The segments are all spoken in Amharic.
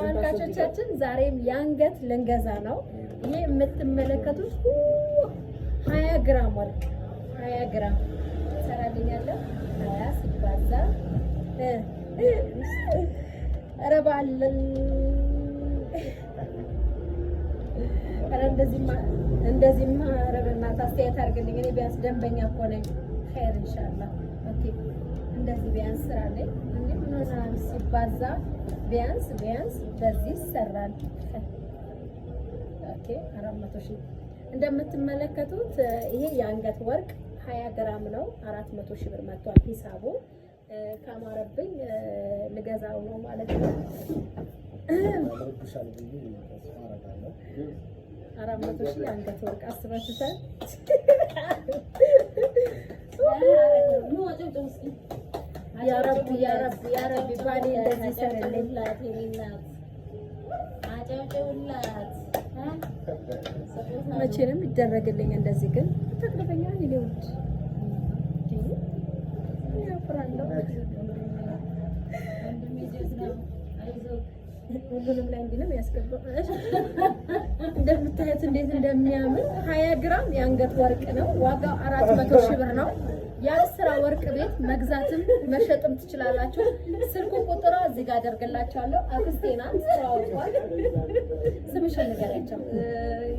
ተመልካቾቻችን ዛሬም የአንገት ልንገዛ ነው። ይሄ የምትመለከቱት 20 ግራም ወርቅ 20 ግራም ሰራልኛለሁ። 20 ሲባዛ ረባልን አረ እንደዚህማ ረበና አስተያየት አድርግልኝ። እኔ ቢያንስ ደንበኛ እኮ ነኝ። ኸይር ኢንሻአላህ። ኦኬ እንደዚህ ቢያንስ ስራለኝ ምናምን ሲባዛ ቢያንስ በዚህ ይሰራል። ኦኬ 400 ሺህ እንደምትመለከቱት ይሄ የአንገት ወርቅ 20 ግራም ነው። 400 ሺህ ብር መጥቷል ሂሳቡ። ካማረብኝ ልገዛው ነው ማለት ነው። 400 ሺህ አንገት ወርቅ አስባችሁታል? ያ ረቢ ባሌ እንደዚህ ሰርልላት ይላል። አጨብጭቡላት። መቼ ነው የሚደረግልኝ እንደዚህ? ግን ተክለፈኛል ይሉት ያፍራለሁ። ሁሉንም ላይ እንዲህ ነው የሚያስገባው። እንደምታዩት እንዴት እንደሚያምር 20 ግራም የአንገት ወርቅ ነው። ዋጋው 400 ሺህ ብር ነው። የአስራ ወርቅ ቤት መግዛትም መሸጥም ትችላላችሁ። ስልኩ ቁጥሯ እዚህ ጋር አደርግላችኋለሁ። አክስቴ ናት። ተዋውቋል። ስምሽን ንገሪያቸው።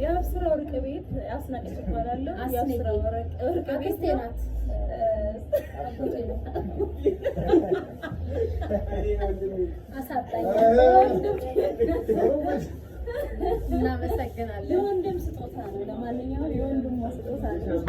የአስራ ወርቅ ቤት አስናቀች እባላለሁ። የአስራ ወርቅ አክስቴ ናት። አሳጣኝ። እናመሰግናለን። የወንድም ስጦታ ነው። ለማንኛውም የወንድሟ ስጦታ ነው።